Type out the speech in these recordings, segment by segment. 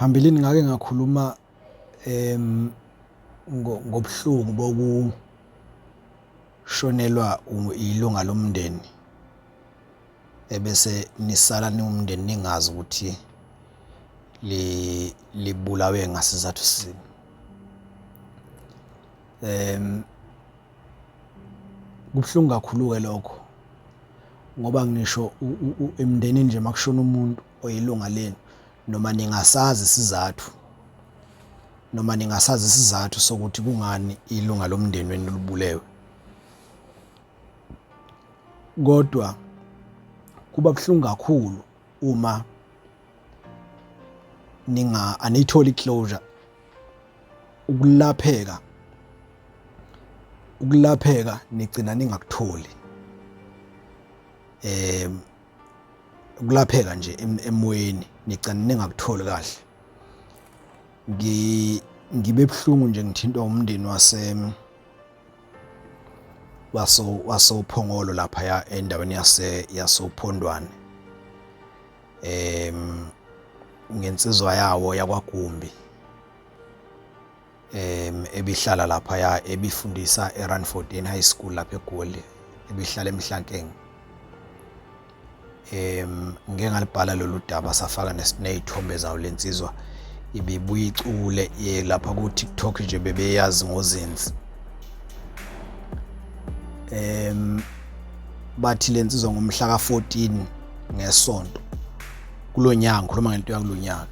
Phambilini ngake ngakhuluma ngobuhlungu bokushonelwa ilunga lomndeni ebese nisala niwumndeni ningazi ukuthi libulawe ngasizathu sini. Kubuhlungu kakhulu-ke lokho ngoba ngisho emndenini nje makushona umuntu oyilunga lenu noma ningasazi isizathu sokuthi kungani ilunga lomndeni wenu libulewe, kodwa kuba buhlungu kakhulu uma aniyitholi i-closure. Ukulapheka nigcina ningakutholi, ukulapheka nje emoyeni nigcina ningakutholi kahle. Ngibe buhlungu nje ngithintwa umndeni wasoPhongolo laphaya endaweni yasoPhondwane, ngensizwa yawo yakwaGumbi ebihlala laphaya ebifundisa eRandfontein High School lapha eGoli, ebihlala eMhlankenge. Ngike ngalibhala lolu daba safaka ney'thombe zawo lensizwa ibibuye icule lapha ku-TikTok nje bebeyazi ngozinzi. Bathi lensizwa ngomhla ka-14 ngesonto kulo nyaka, ngikhuluma ngento yakulo nyaka,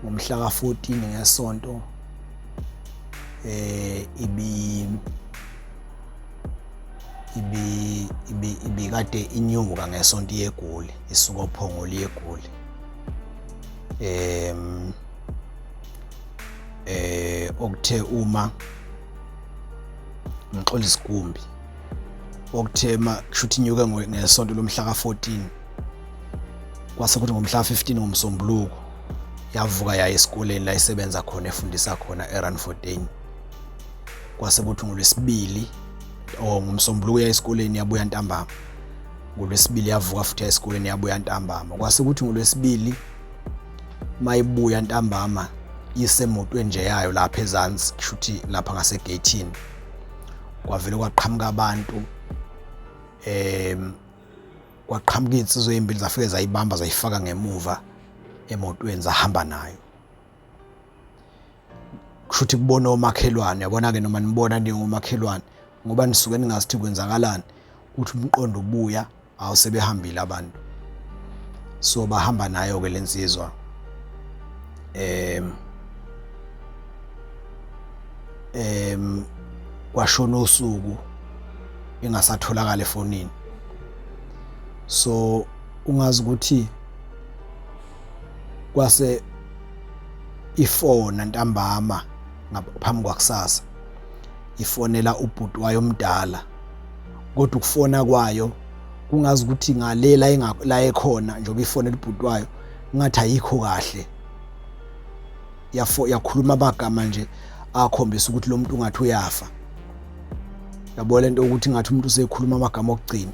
ngomhla ka-14 ngesonto ibikade inyuka ngesonto iyeGoli, isuka oPhongolo iyeGoli. Okuthe uma Mxolisi Gumbi okuthe kushuthi inyuke ngesonto lomhla ka-14 kwase kuthi ngomhla ka-15 ngoMsombuluko yavuka yaya esikoleni la isebenza khona efundisa khona eRandfontein. Kwase kuthi ngoLwesibili ngoMsombuluko yaya esikoleni yabuya ntambama, ngoLwesibili yavuka futhi yaya esikoleni yabuya ntambama. Kwase kuthi ngoLwesibili mayibuya ntambama isemotweni nje yayo lapha ezansi, kushuthi lapha ngasegeyithini kwavele kwaqhamuka abantu, kwaqhamuka iy'nsizwa ey'mbili zafike zayibamba zayifaka ngemuva emotweni zahamba nayo. Kushuthi kubona omakhelwane, yabona-ke noma nibona ningomakhelwane ngoba nisuke ningazi ukuthi kwenzakalani, uthi umqondo ubuya sebehambile abantu. So bahamba nayo-ke lensizwa kwashona usuku ingasatholakala efonini. So ungazi ukuthi kwase ifona ntambama ngaphambi kwakusasa ifonela ubhuti wayo omdala, kodwa ukufona kwayo kungazi ukuthi ngalela la ekhona njengoba ifonela ubhuti wayo ngathi ayikho kahle, yakhuluma amagama nje akhombisa ukuthi lo muntu ungathi uyafa. Yabo lento ukuthi ngathi umuntu usekhuluma amagama okugcina.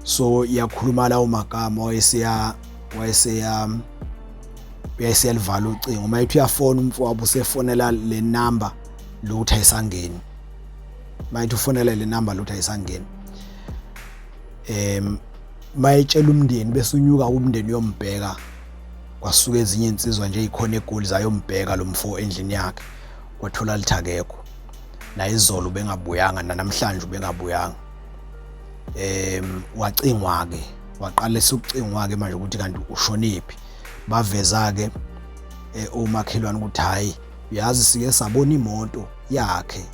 So yakhuluma lawo magama wayeseyalivala ucingo, mayithi uyafona umfowabo usefonela le number lokuthi ayisangeni, mayithi ufonela le number lokuthi ayisangeni. Mayitshela umndeni bese unyuka umndeni uyombheka, kwasuka ezinye insizwa nje ezikhona eGoli zayombheka lo mfo endlini yakhe, kwathola lithi akekho. Na izolo bengabuyanga, namhlanje bengabuyanga. Wacingwa-ke, waqalisa ukucingwa-ke manje ukuthi kanti ushonephi. Baveza-ke omakhelwane ukuthi hhayi, uyazi sike sabona imoto yakhe,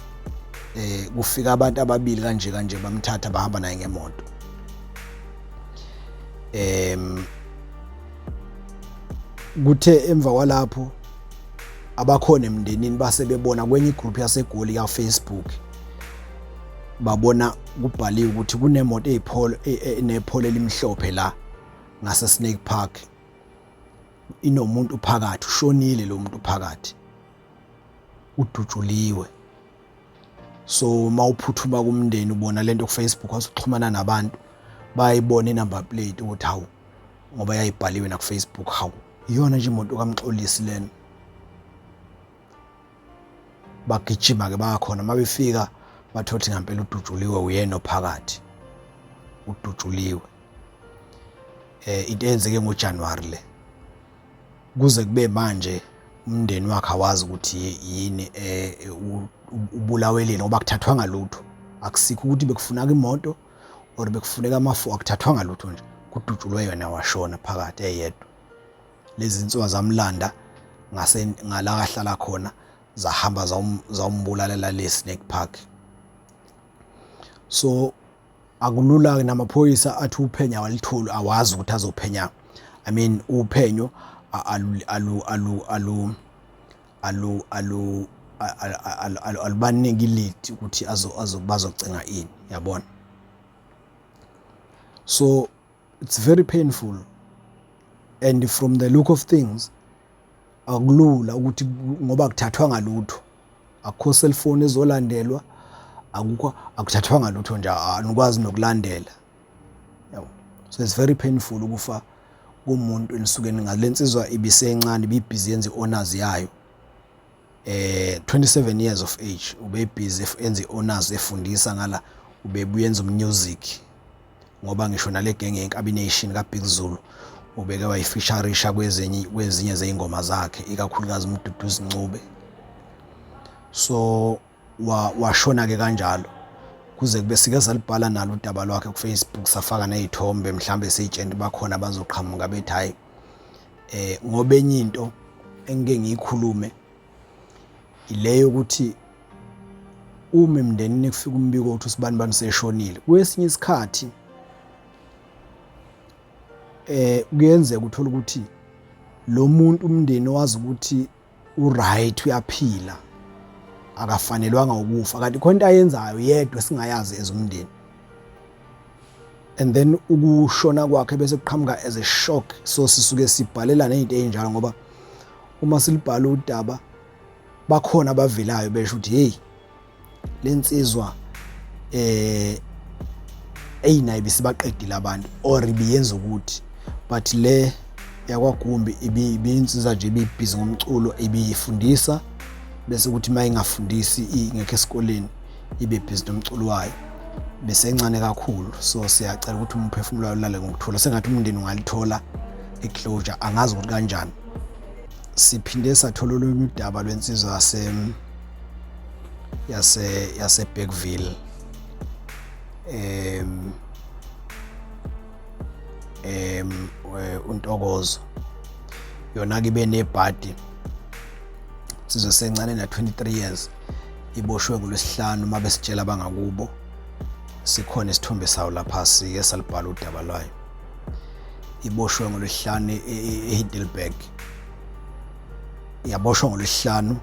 kufika abantu ababili kanje bamthatha bahamba naye ngemoto. Kuthe emva kwalapho abakhona emndenini base bebona kwenye igroup yaseGoli kaFacebook, babona kubhaliwe ukuthi kunemoto enepholo elimhlophe la ngase Snake Park, inomuntu phakathi, ushonile lo muntu phakathi, udutshuliwe. So mawuphuthuma kumndeni ubona lento kuFacebook, wasuxhumana nabantu bayibona inumber plate ukuthi hawu, ngoba yayibhaliwe na kuFacebook, hawu iyona nje imoto kaMxolisi lena. Bagijima ke bakhona mabefika bathothi ngempela uDutshuliwe uyena ophakathi. uDutshuliwe into eyenzeke ngoJanuary le kuze kube manje umndeni wakhe awazi ukuthi yini ubulaweleni ngoba kuthathwanga lutho. Akusikho ukuthi bekufuneka imoto or bekufuneka amafu, akuthathwanga lutho nje. kuDutshuliwe yena washona phakathi eyedwa. Lezi insizwa zamlanda ngala kahlala khona zahamba zawumbulalela le Snake Park. So akulula ke namaphoyisa athi uphenya walithulu awazi ukuthi azophenya. I mean uphenyo alubaniki lead ukuthi bazocenga ini, yabona. So it's very painful, and from the look of things akulula ukuthi ngoba kuthathwanga lutho, akukho cellphone ezolandelwa, akuthathwanga lutho nje, anikwazi nokulandela. So it's very painful ukufa kumuntu enisukeni ngalensizwa ibisencane, ibibhizi yenza honors yayo. 27 years of age ubebhizi enza honors efundisa ngala, ubebuyenza music ngoba ngisho nale gang yenkabination kaBig Zulu ubeke wayifeatureisha kwezinye zeingoma zakhe, ikakhulukazi uMduduzi Ncube. So washona ke kanjalo kuze kube sike salibhala nalo udaba lwakhe ku Facebook, safaka nezithombe mhlambe seyitshenti bakhona bazoqhamuka bethi hayi ngoba enye into engeke ngiyikhulume ileyo ukuthi uma emndenini kufika umbiko ukuthi usibani seshonile, kwesinye isikhathi kuyenzeka uthola ukuthi lo muntu umndeni wazi ukuthi uright, uyaphila, akafanelwanga ukufa, kanti khona into ayenzayo yedwa singayazi ezomndeni, and then ukushona kwakhe bese kuqhamuka as a shock. So sisuke sibhalela nezinto ezinjalo ngoba uma silibhala udaba bakhona abavelayo besho ukuthi hey lensizwa eyinayo bisibaqedile abantu or ibiyenza ukuthi, but le yakwaGumbi ibinsizwa nje ibibhizi ngomculo, ibifundisa bese ukuthi mayingafundisi ingekho esikoleni ibe bhizi nomculo wayo, bese encane kakhulu. So siyacela ukuthi umphefumulo wayo ulale ngokuthula, sengathi umndeni ungalithola iclosure, angazi ukuthi kanjani. Siphinde sathola olunye udaba lwensizwa yase Bergville uNtokozo, yona ke ibe nebhadi, sizwe sencane na 23 years, iboshwe ngolwesihlanu. Uma besitshela abangakubo sikhona isithombe sawo lapha, sike salibhala udaba lwayo. Iboshwe ngolwesihlanu eHeidelberg, yaboshwa ngolwesihlanu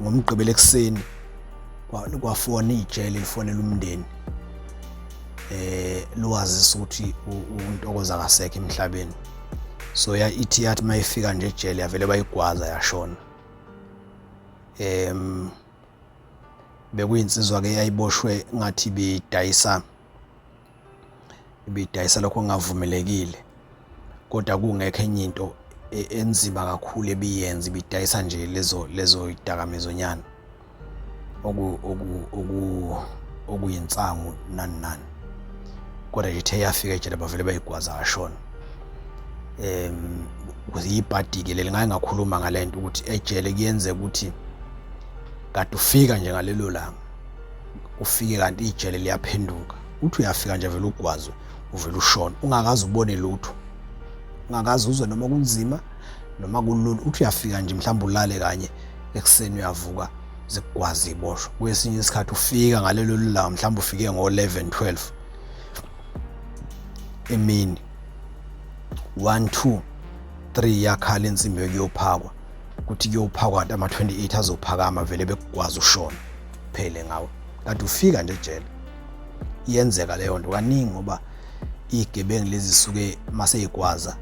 ngomgqibelo ekseni kwafona ijele lifonela umndeni lwazisa ukuthi uNtokozo akasekho emhlabeni. So ithi yathi mayifika nje ejele yavele bayigwaza yashona. Bekuyinsizwa ke yayiboshwe ngathi ibidayisa lokho kungavumelekile, kodwa kungekho enye into enzima kakhulu ebiyenza, ibidayisa nje lezo idakamizonyana okuyinsangu nani, kodwa nje ithe yafika ejele bavele bayigwaza yashona. Kuyibhadi ke leli, ngakhuluma ngalento ukuthi ejele kuyenzeka ukuthi kade ufika nje ngalelo langa, ufike kanti ijele liyaphenduka, uthi uyafika nje vele ugwazwe uvele ushona, ungakazi ubone lutho, ungakazi uzwe noma kunzima noma kulula, uthi uyafika nje mhlawumbe ulale kanye ekseni uyavuka zikugwaza iboshwa. Kwesinye isikhathi ufika ngalelo langa mhlawumbe ufike ngo-11-12 emini, 1-2-3 yakhala insimbi yokuyophakwa, kuthi kuyophakwa ama 28 azophakama vele bekugwaza ushona phele ngawe, kanti ufika nje ejele. Iyenzeka leyo nto kaningi ngoba igebengu lezi suke maseyigwaza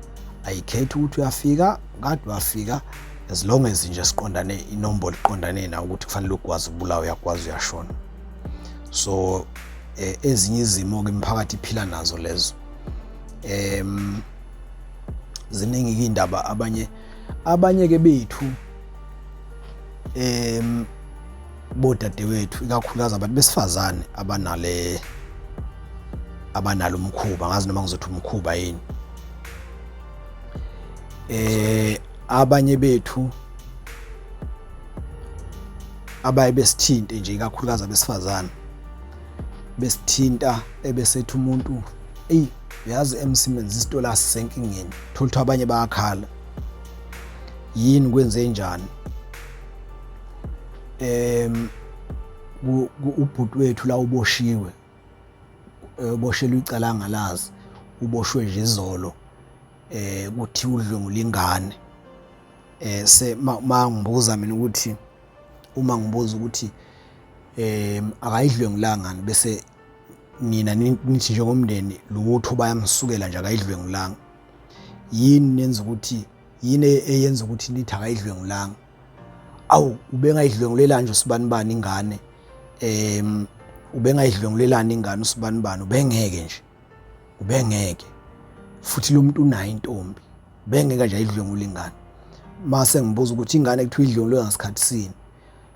ayikhethi ukuthi uyafika, kade wafika, as long as nje siqondane inombolo iqondane na ukuthi kufanele ugwaze ubulawa, uyagwaza uyashona. So ezinye izimo ke imphakathi iphila nazo lezo. ziningi indaba abanye ke bethu bodadewethu ikakhulukazi abantu besifazane abanalo umkhuba, ngazi noma ngizothi umkhuba yini. Abanye bethu abaye besithinte nje ikakhulukazi abesifazane besithinta ebesethu umuntu uyazi emsimenzi isitola sisenkingeni, thola ukuthi abanye bayakhala yini kwenze njani. Ubhuti wethu la uboshiwe, uboshelwe icala angalazi, uboshwe nje izolo, kuthi udlwengula ingane. Mangibuza mina ukuthi uma ngibuza ukuthi akayidlwengulanga bese nina nithi njengomndeni lutho bayamsukela nje akayidlwengulanga, yini nenza ukuthi yini eyenza ukuthi nithi akayidlwengulanga? Awu ubengayidlwengulela nje usibanibani ingane, ubengayidlwengulelani ingane usibanibani, ubengeke futhi lo muntu unayo intombi, ubengeke nje ayidlwengule ingane. Mase ngibuza ukuthi ingane kuthiwa idlwengulwe ngasikhathi sini,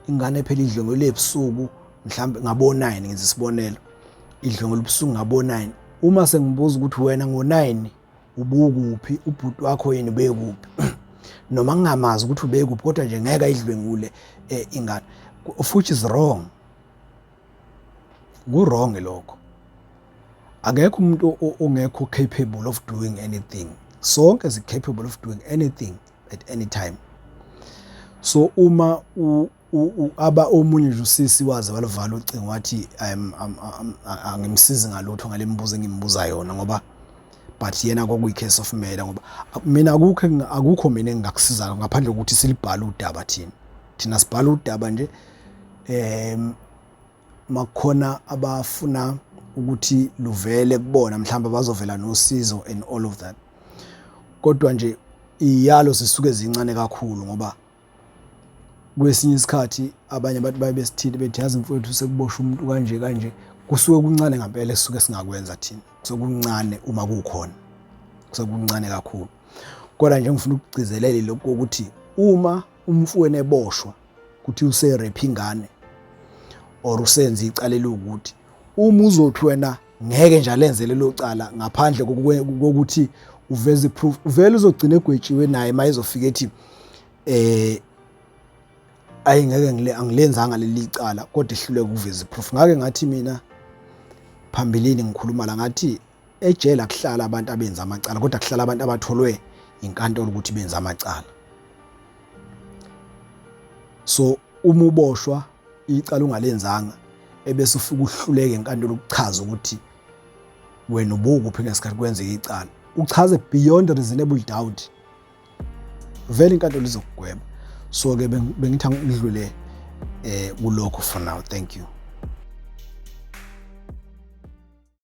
ingane phela idlwengulwe ebusuku mhlambe ngabo-9, ngenza isibonelo, idlwengulwe ebusuku ngabo-9. Uma sengibuza ukuthi wena ngo-9 ubukuphi, ubhuti wakho yini bekuphi, noma ngingamazi ukuthi ubekuphi kodwa nje ngeke ayidlwengule ingane, which is wrong. Ku-wrong lokho. Akekho umuntu ongekho capable of doing anything. Sonke si-capable of doing anything at any time. So uma omunye nje usisi waze walivala ucingo wathi angimsizi ngalutho ngale mibuzo engimbuza yona, ngoba but yena kwakuyi-case of murder, ngoba mina akukho mina engingakusiza ngaphandle kokuthi silibhala udaba thina sibhala udaba nje. Makukhona abafuna ukuthi luvele kubona mhlawumbe bazovela nosizo and all of that, kodwa nje iyalo sisuke zincane kakhulu, ngoba kwesinye isikhathi abanye abantu baye besithile bethi yazi mfowethu sekuboshwa umuntu kanje kusuke kuncane ngempela esisuke singakwenza thina, kusukuncane uma kukhona, kusukuncane kakhulu. Kodwa nje ngifuna ukugcizelela lokho ukuthi uma umfowenu eboshwa ukuthi use-rape ingane or usenze icala lokuthi, uma uzothi wena ngeke nje alenze lelo cala ngaphandle kokuthi uveze proof, vele uzogcina egwetshiwe naye mayizofika ethi ngeke angilenzanga leli cala kodwa ehluleke ukuveza proof. Ngake ngathi mina phambilini ngikhuluma la ngathi ejele akuhlala abantu abenza amacala kodwa kuhlala abantu abatholwe inkantolo ukuthi benza amacala. So uma uboshwa icala ungalenzanga ebese ufika uhluleke enkantolo ukuchaza ukuthi wena ubukuphi ngesikhathi kwenzeka icala, uchaze beyond reasonable doubt, vele inkantolo izokugweba. So ke bengithi ngidlule kulokho for now. Thank you.